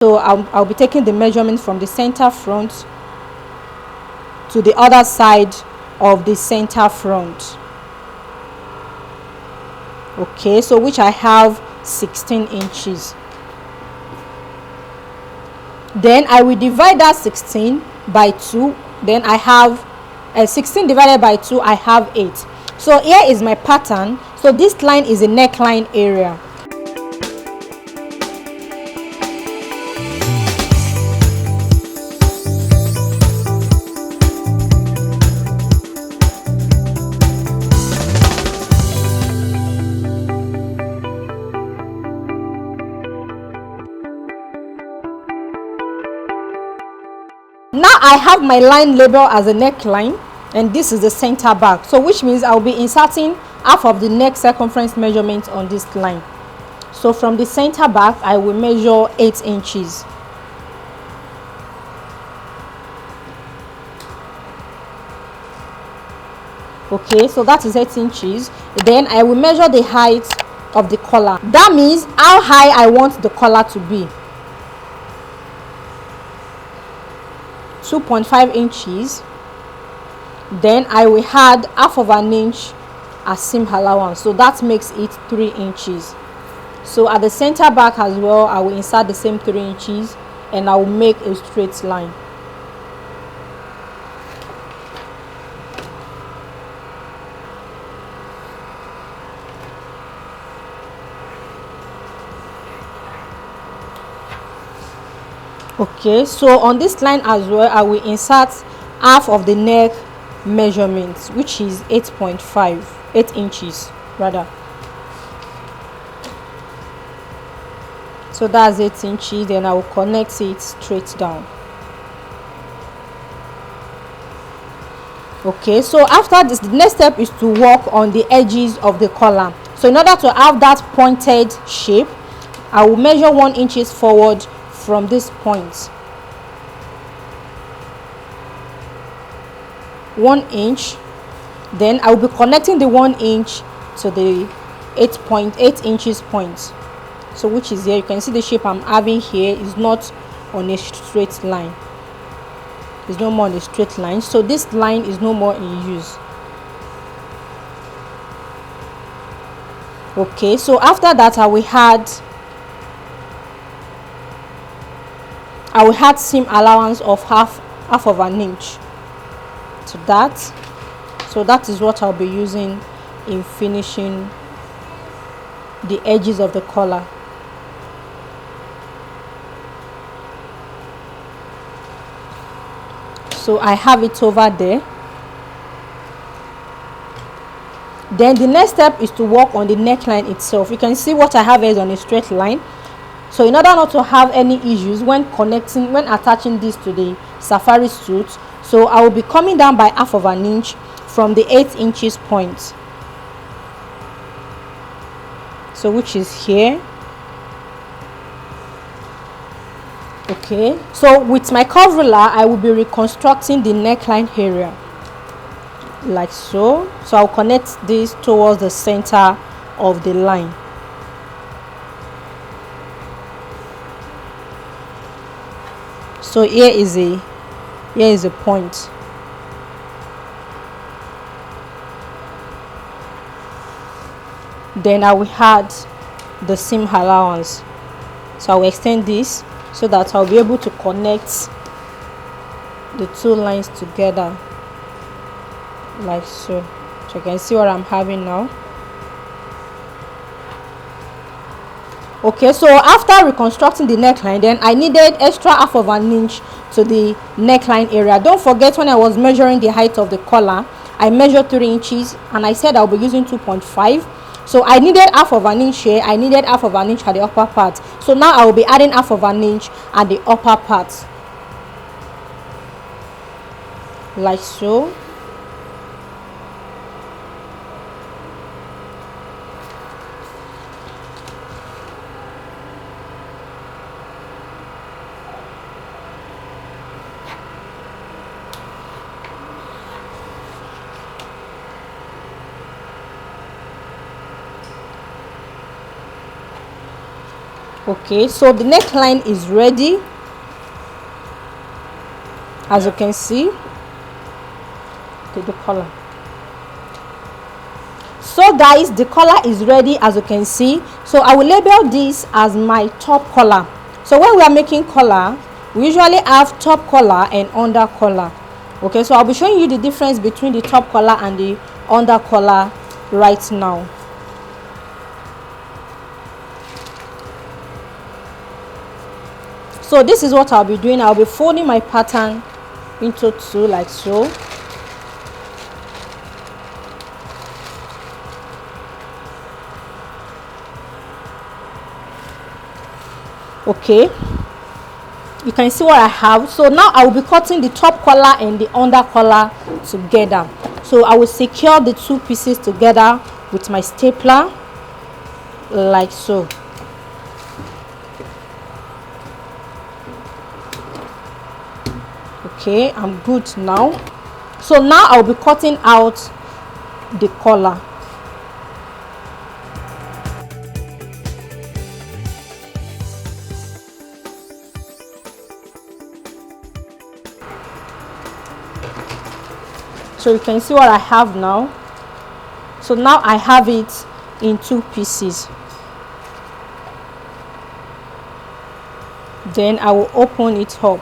So I'll be taking the measurement from the center front to the other side of the center front. Okay, so which I have 16 inches. Then I will divide that 16 by 2. Then I have 16 divided by 2, I have 8. So here is my pattern. So this line is the neckline area. Now I have my line labeled as a neckline, and this is the center back, so which means I'll be inserting half of the neck circumference measurement on this line. So from the center back I will measure 8 inches. Okay, so that is 8 inches. Then I will measure the height of the collar. That means how high I want the collar to be. 2.5 inches. Then I will add half of an inch as seam allowance, so that makes it 3 inches. So at the center back as well, I will insert the same 3 inches and I will make a straight line. Okay, so on this line as well, I will insert half of the neck measurement, which is 8 inches rather. So that's 8 inches. Then I will connect it straight down. Okay, so after this, the next step is to work on the edges of the collar. So in order to have that pointed shape, I will measure 1 inch forward from this point. 1 inch. Then I will be connecting the 1 inch to the 8.8 inches point, so which is here. You can see the shape I'm having here is not on a straight line. It's no more on a straight line, so this line is no more in use. Okay, so after that I will add seam allowance of half of an inch to that. So that is what I'll be using in finishing the edges of the collar. So I have it over there. Then the next step is to work on the neckline itself. You can see what I have is on a straight line. So in order not to have any issues when attaching this to the safari suit, so I will be coming down by half of an inch from the 8 inches point, so which is here. Okay, so with my curve ruler I will be reconstructing the neckline area like so. So I'll connect this towards the center of the line. So here is a point. Then I will add the seam allowance. So I will extend this so that I'll be able to connect the two lines together like so. So you can see what I'm having now. Okay, so after reconstructing the neckline, then I needed extra half of an inch to the neckline area. Don't forget, when I was measuring the height of the collar, I measured 3 inches and I said I'll be using 2.5. So I needed half of an inch here, I needed half of an inch at the upper part. So now I will be adding half of an inch at the upper part like so. Okay, so the neckline is ready, as you can see. Okay, the collar. So guys, the collar is ready, as you can see. So I will label this as my top collar. So when we are making collar, we usually have top collar and under collar. Okay, so I'll be showing you the difference between the top collar and the under collar right now. So this is what I'll be doing. I'll be folding my pattern into two like so. Okay, you can see what I have. So now I will be cutting the top collar and the under collar together. So I will secure the two pieces together with my stapler like so. Okay, I'm good now. So now I'll be cutting out the collar. So you can see what I have now. So now I have it in two pieces. Then I will open it up.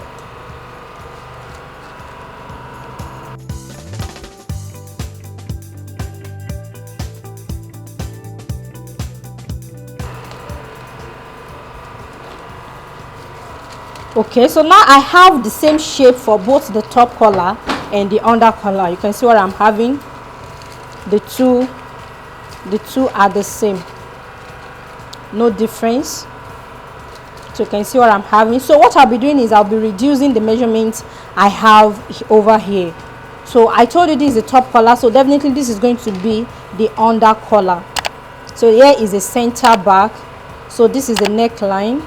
Okay, so now I have the same shape for both the top collar and the under collar. You can see what I'm having. The two are the same, no difference. So you can see what I'm having. So what I'll be doing is I'll be reducing the measurements I have over here. So I told you this is the top collar, so definitely this is going to be the under collar. So here is the center back. So this is the neckline.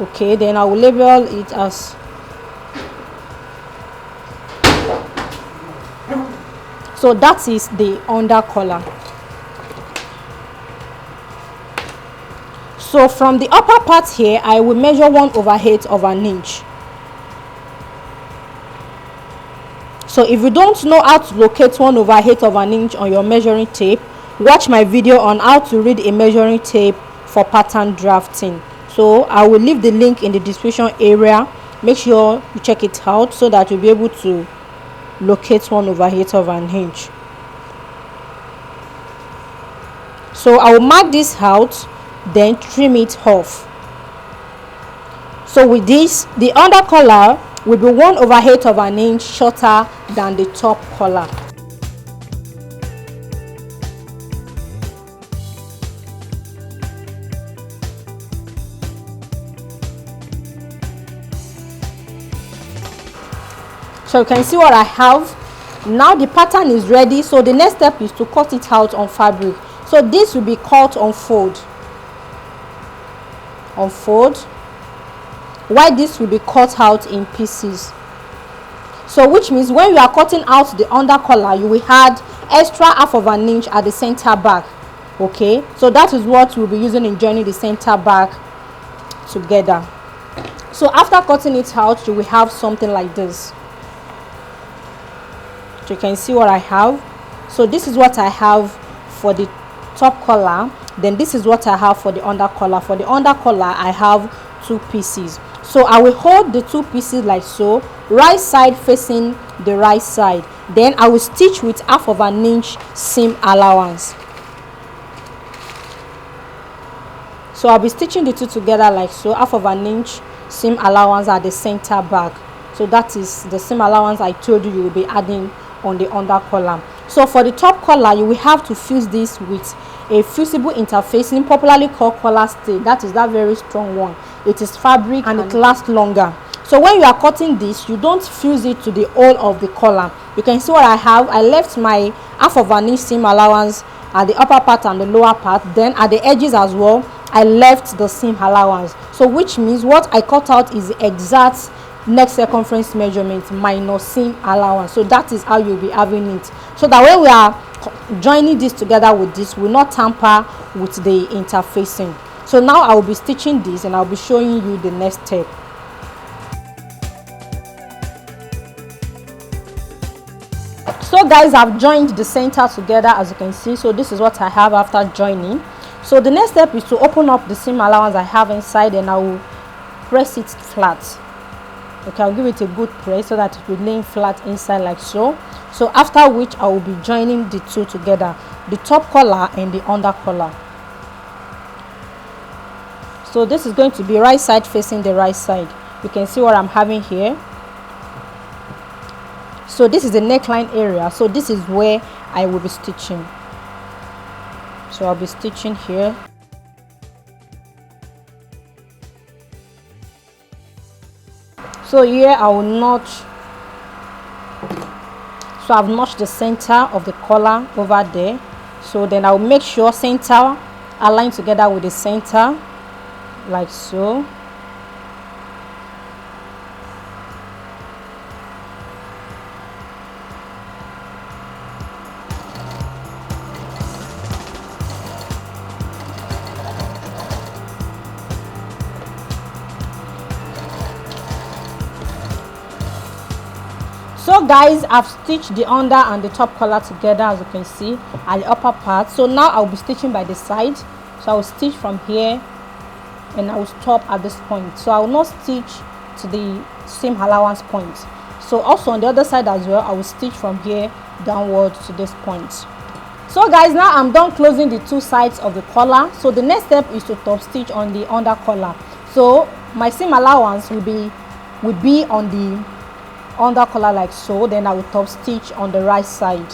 Okay, then I will label it as so that is the under collar. So from the upper part here, I will measure 1/8 of an inch. So if you don't know how to locate 1/8 of an inch on your measuring tape, watch my video on how to read a measuring tape for pattern drafting. So I will leave the link in the description area. Make sure you check it out so that you'll be able to locate 1/8 of an inch. So I will mark this out, then trim it off. So with this, the under collar will be 1/8 of an inch shorter than the top collar. So you can see what I have. Now the pattern is ready. So the next step is to cut it out on fabric. So this will be cut on fold. On fold. While this will be cut out in pieces. So which means when you are cutting out the under collar, you will add extra 1/2 of an inch at the center back. Okay, so that is what we'll be using in joining the center back together. So after cutting it out, you will have something like this. So you can see what I have. So this is what I have for the top collar. Then this is what I have for the under collar. For the under collar, I have two pieces. So I will hold the two pieces like so, right side facing the right side. Then I will stitch with 1/2 of an inch seam allowance. So I'll be stitching the two together like so, 1/2 of an inch seam allowance at the center back. So that is the seam allowance I told you will be adding on the under collar. So for the top collar, you will have to fuse this with a fusible interfacing, popularly called collar stay. That is that very strong one. It is fabric and it lasts longer. So when you are cutting this, you don't fuse it to the whole of the collar. You can see what I have. I left my 1/2 of an inch seam allowance at the upper part and the lower part. Then at the edges as well, I left the seam allowance. So which means what I cut out is the exact neck circumference measurement minus seam allowance. So that is how you'll be having it, so that when we are joining this together with this, will not tamper with the interfacing. So now I will be stitching this and I'll be showing you the next step. So guys, I've joined the center together, as you can see. So this is what I have after joining. So the next step is to open up the seam allowance I have inside, and I will press it flat. Okay, I'll give it a good press so that it will lay flat inside like so. So after which I will be joining the two together, the top collar and the under collar. So this is going to be right side facing the right side. You can see what I'm having here. So this is the neckline area, so this is where I will be stitching. So I'll be stitching here. So here I will notch. So I've notched the center of the collar over there. So then I'll make sure center align together with the center like so. So guys, I've stitched the under and the top collar together, as you can see, at the upper part. So now I'll be stitching by the side. So I will stitch from here and I will stop at this point. So I will not stitch to the seam allowance point. So also on the other side as well, I will stitch from here downwards to this point. So guys, now I'm done closing the two sides of the collar. So the next step is to top stitch on the under collar. So my seam allowance will be on the under collar like so. Then I will top stitch on the right side.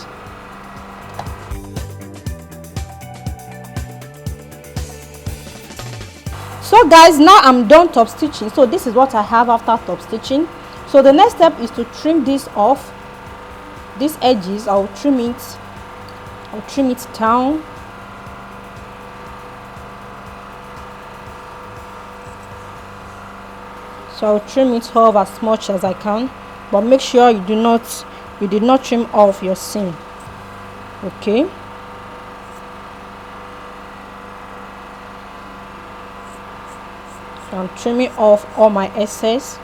So guys, now I'm done top stitching. So this is what I have after top stitching. So the next step is to trim this off. These edges, I'll trim it down. So I'll trim it off as much as I can, but make sure you did not trim off your seam. Okay. So I'm trimming off all my excess.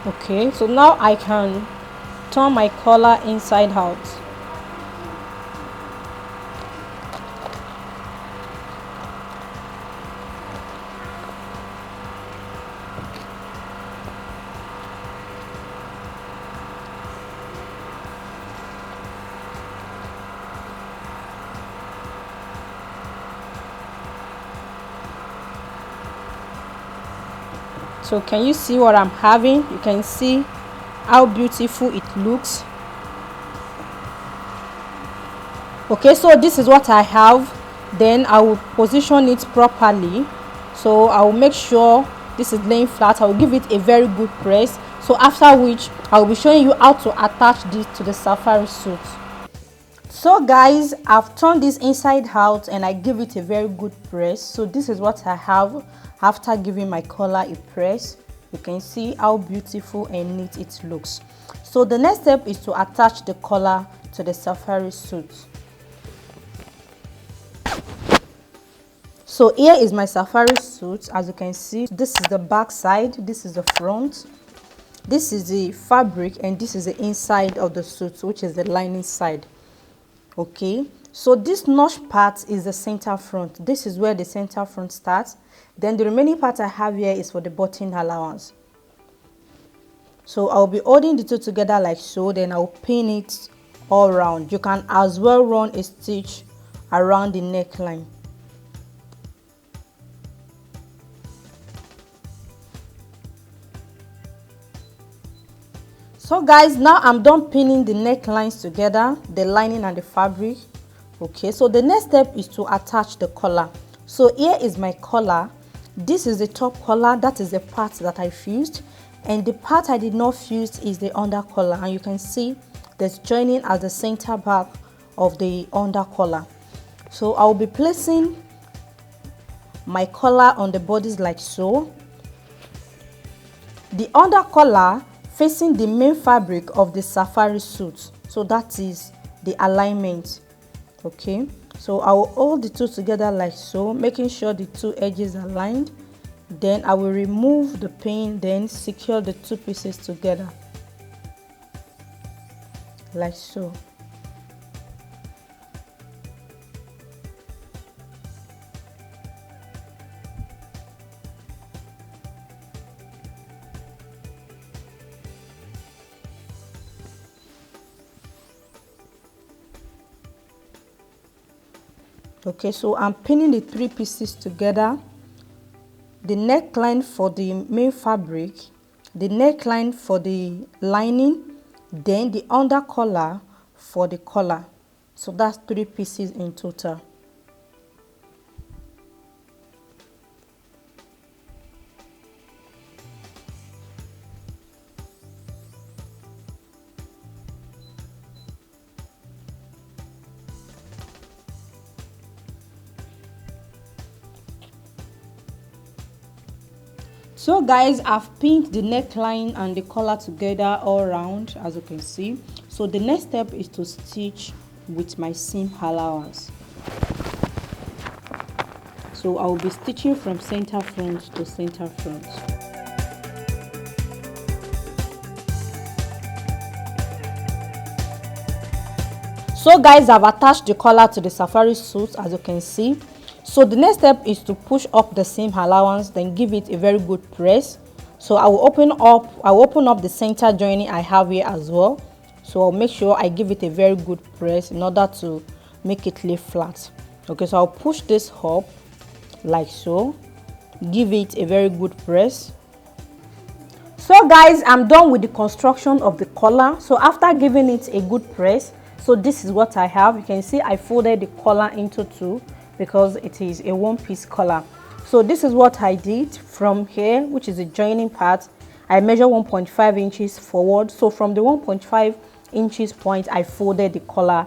Okay, so now I can turn my collar inside out. So can you see what I'm having? You can see how beautiful it looks. Okay, so this is what I have. Then I will position it properly. So I will make sure this is laying flat. I will give it a very good press. So after which I will be showing you how to attach this to the safari suit. So guys, I've turned this inside out and I give it a very good press. So this is what I have after giving my collar a press. You can see how beautiful and neat it looks. So the next step is to attach the collar to the safari suit. So here is my safari suit. As you can see, this is the back side, this is the front, this is the fabric, and this is the inside of the suit, which is the lining side. Okay, so this notch part is the center front. This is where the center front starts. Then the remaining part I have here is for the button allowance. So I'll be holding the two together like so. Then I'll pin it all around. You can as well run a stitch around the neckline. So guys, now I'm done pinning the necklines together, the lining and the fabric. Okay, so the next step is to attach the collar. So here is my collar. This is the top collar, that is the part that I fused, and the part I did not fuse is the under collar, and you can see there's joining at the center back of the under collar. So I'll be placing my collar on the bodice like so. The under collar facing the main fabric of the safari suit. So that is the alignment. Okay, so I will hold the two together like so, making sure the two edges are aligned. Then I will remove the pin, then secure the two pieces together like so. Okay, so I'm pinning the three pieces together. The neckline for the main fabric, the neckline for the lining, then the under collar for the collar. So that's three pieces in total. So guys, I've pinned the neckline and the collar together all around, as you can see. So the next step is to stitch with my seam allowance. So I will be stitching from center front to center front. So guys, I've attached the collar to the safari suit, as you can see. So the next step is to push up the seam allowance, then give it a very good press. So I will open up the center joining I have here as well. So I'll make sure I give it a very good press in order to make it lay flat. Okay, so I'll push this up like so, give it a very good press. So guys, I'm done with the construction of the collar. So after giving it a good press, so this is what I have. You can see I folded the collar into two because it is a one-piece collar. So this is what I did from here, which is the joining part. I measure 1.5 inches forward. So from the 1.5 inches point, I folded the collar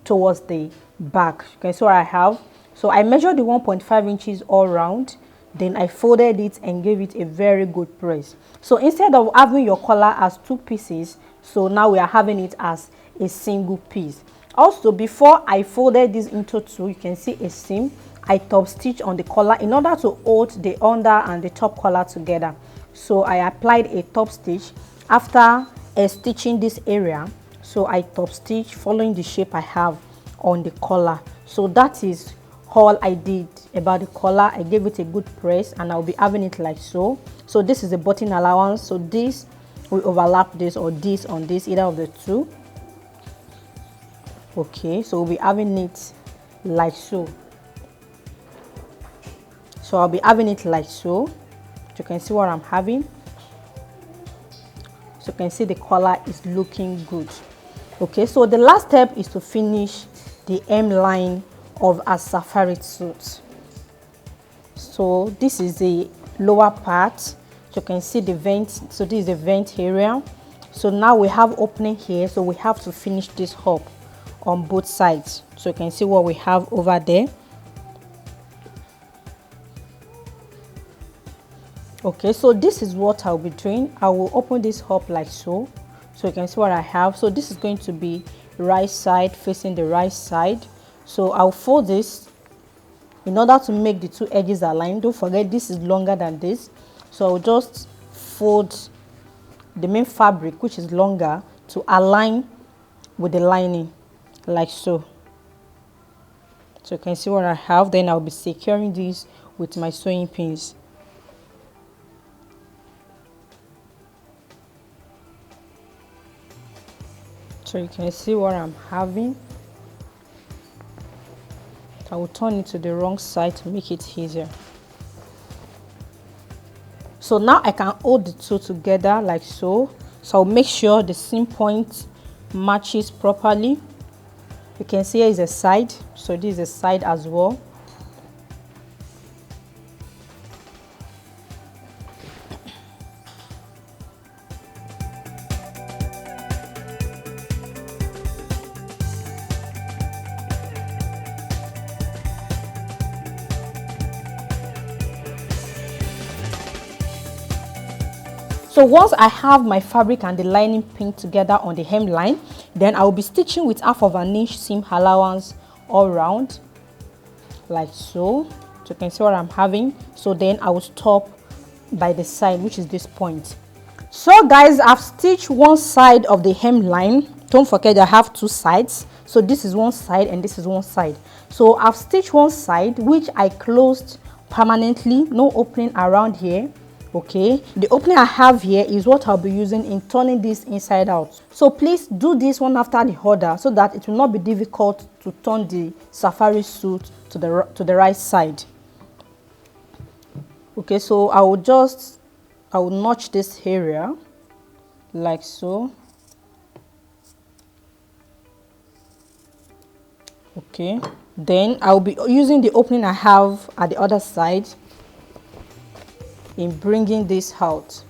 towards the back. You can see what I have. So I measured the 1.5 inches all around. Then I folded it and gave it a very good press. So instead of having your collar as two pieces, so now we are having it as a single piece. Also, before I folded this into two, you can see a seam. I top stitch on the collar in order to hold the under and the top collar together. So I applied a top stitch after stitching this area. So I top stitch following the shape I have on the collar. So that is all I did about the collar. I gave it a good press and I'll be having it like so. So this is the button allowance. So this will overlap this or this on this, either of the two. Okay, so we'll be having it like so. So I'll be having it like so. You can see what I'm having. So you can see the collar is looking good. Okay, so the last step is to finish the hemline of a safari suit. So this is the lower part. You can see the vent. So this is the vent area. So now we have opening here. So we have to finish this up on both sides. So you can see what we have over there. Okay, so this is what I'll be doing. I will open this up like so. So you can see what I have. So this is going to be right side facing the right side. So I'll fold this in order to make the two edges align. Don't forget this is longer than this. So I'll just fold the main fabric, which is longer, to align with the lining like so. So you can see what I have. Then I'll be securing this with my sewing pins. So you can see what I'm having. I will turn it to the wrong side to make it easier. So now I can hold the two together like so. So I'll make sure the seam point matches properly. You can see here is a side, so this is a side as well. So once I have my fabric and the lining pinned together on the hemline, then I will be stitching with 1/2 inch seam allowance all round, like so. So you can see what I'm having. So then I will stop by the side, which is this point. So guys, I've stitched one side of the hemline. Don't forget I have 2 sides. So this is one side and this is one side. So I've stitched one side, which I closed permanently, no opening around here. Okay, the opening I have here is what I'll be using in turning this inside out. So please do this one after the other so that it will not be difficult to turn the safari suit to the right side. Okay, so I will notch this area like so. Okay, then I'll be using the opening I have at the other side in bringing this out.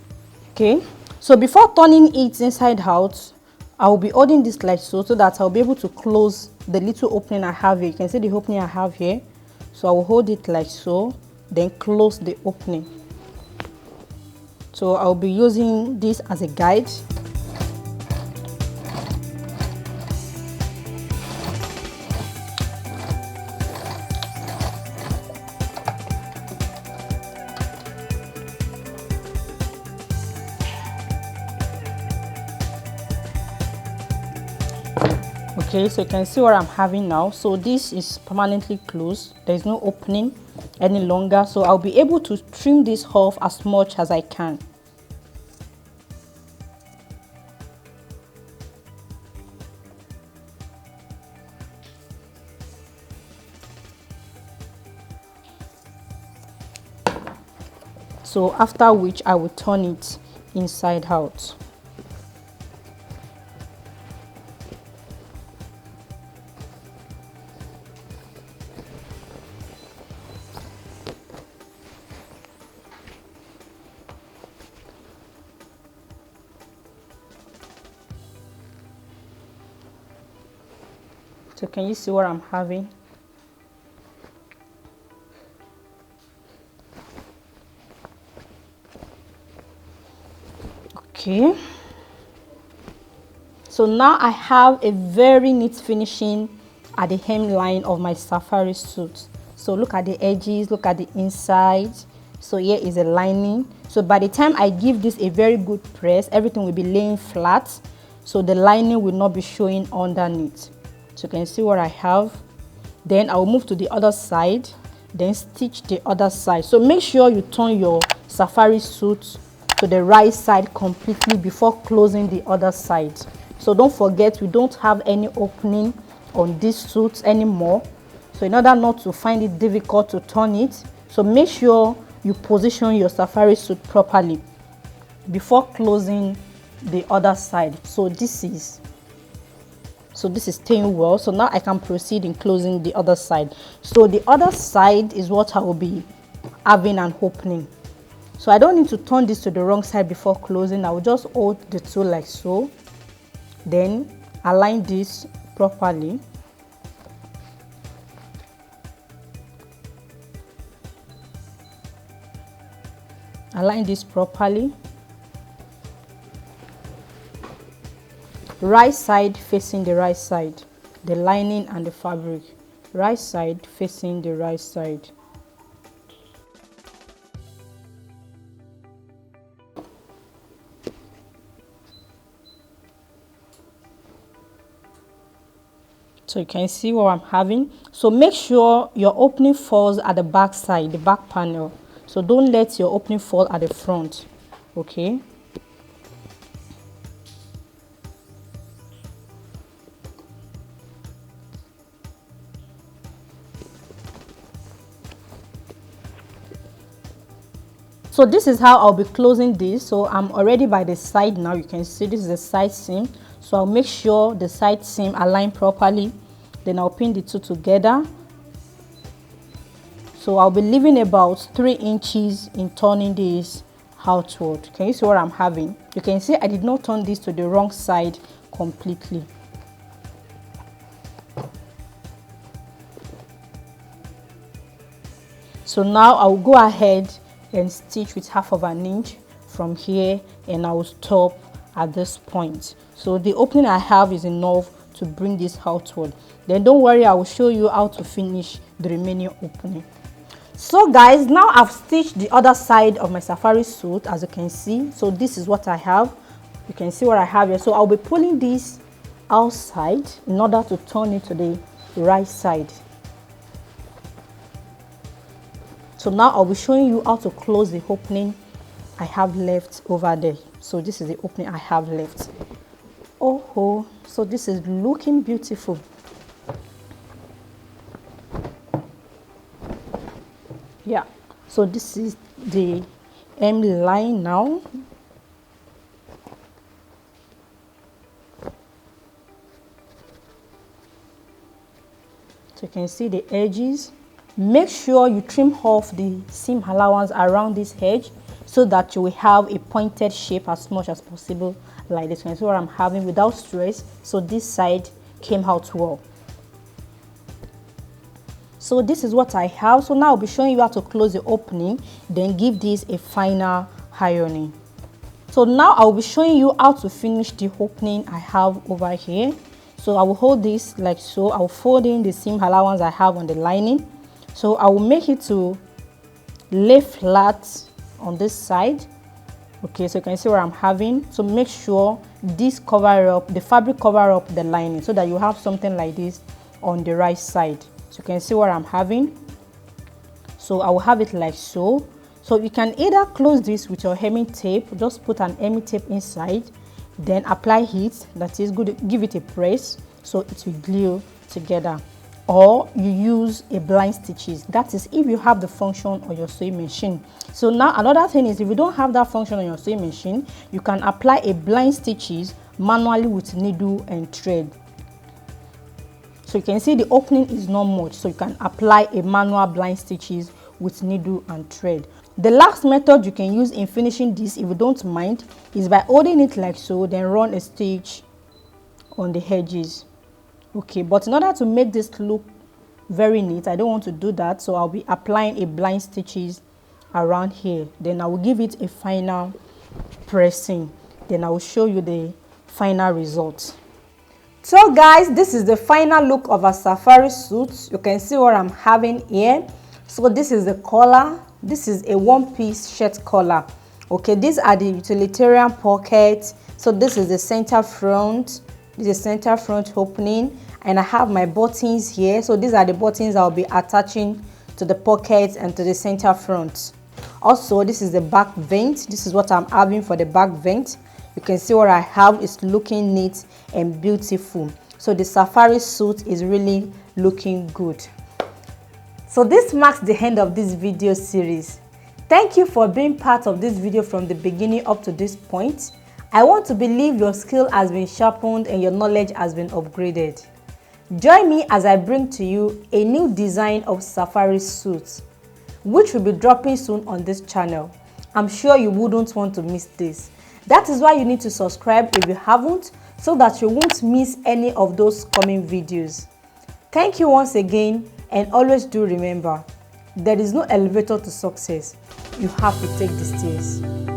Okay, so before turning it inside out, I will be holding this like so that I'll be able to close the little opening I have here. You can see the opening I have here. So I will hold it like so, then close the opening. So I'll be using this as a guide. Okay, so you can see what I'm having now. So this is permanently closed. There's no opening any longer. So I'll be able to trim this off as much as I can. So after which I will turn it inside out. So can you see what I'm having? Okay. So now I have a very neat finishing at the hemline of my safari suit. So look at the edges, look at the inside. So here is a lining. So by the time I give this a very good press, everything will be laying flat. So the lining will not be showing underneath. So you can see what I have. Then I'll move to the other side, then stitch the other side. So make sure you turn your safari suit to the right side completely before closing the other side. So don't forget, we don't have any opening on this suit anymore. So in order not to find it difficult to turn it, so make sure you position your safari suit properly before closing the other side. So this is staying well. So now I can proceed in closing the other side. So the other side is what I will be having an opening. So I don't need to turn this to the wrong side before closing. I will just hold the two like so, then align this properly. Align this properly. Right side facing the right side, the lining and the fabric. Right side facing the right side. So you can see what I'm having. So make sure your opening falls at the back side, the back panel. So don't let your opening fall at the front. Okay. So this is how I'll be closing this. So I'm already by the side now. You can see this is the side seam. So I'll make sure the side seam align properly. Then I'll pin the two together. So I'll be leaving about 3 inches in turning this outward. Can you see what I'm having? You can see I did not turn this to the wrong side completely. So now I'll go ahead and stitch with 1/2 inch from here and I will stop at this point. So the opening I have is enough to bring this outward. Then don't worry, I will show you how to finish the remaining opening. So guys, now I've stitched the other side of my safari suit, as you can see. So this is what I have. You can see what I have here. So I'll be pulling this outside in order to turn it to the right side. So now I'll be showing you how to close the opening I have left over there. So this is the opening I have left. Oh, so this is looking beautiful. Yeah, so this is the hemline now. So you can see the edges. Make sure you trim off the seam allowance around this edge so that you will have a pointed shape as much as possible, like this. You can see what I'm having without stress. So this side came out well. So this is what I have. So now I'll be showing you how to close the opening, then give this a final ironing. So now I'll be showing you how to finish the opening I have over here. So I will hold this like so. I'll fold in the seam allowance I have on the lining. So I will make it to lay flat on this side. Okay, so you can see what I'm having. So make sure this cover up, the fabric cover up the lining so that you have something like this on the right side. So you can see what I'm having. So I will have it like so. So you can either close this with your hemming tape, just put an hemming tape inside, then apply heat, that is good, give it a press so it will glue together. Or you use a blind stitches, that is if you have the function on your sewing machine. So now another thing is, if you don't have that function on your sewing machine, you can apply a blind stitches manually with needle and thread. So you can see the opening is not much, so you can apply a manual blind stitches with needle and thread. The last method you can use in finishing this, if you don't mind, is by holding it like so, then run a stitch on the edges. Okay, but in order to make this look very neat, I don't want to do that, so I'll be applying a blind stitches around here. Then I will give it a final pressing. Then I will show you the final result. So guys, this is the final look of a safari suit. You can see what I'm having here. So this is the collar. This is a one-piece shirt collar. Okay, these are the utilitarian pockets. So this is the center front. This is center front opening, and I have my buttons here. So these are the buttons I'll be attaching to the pockets and to the center front. Also, this is the back vent. This is what I'm having for the back vent. You can see what I have is looking neat and beautiful. So the safari suit is really looking good. So this marks the end of this video series. Thank you for being part of this video from the beginning up to this point. I want to believe your skill has been sharpened and your knowledge has been upgraded. Join me as I bring to you a new design of safari suits, which will be dropping soon on this channel. I'm sure you wouldn't want to miss this. That is why you need to subscribe if you haven't, so that you won't miss any of those coming videos. Thank you once again, and always do remember, there is no elevator to success. You have to take the stairs.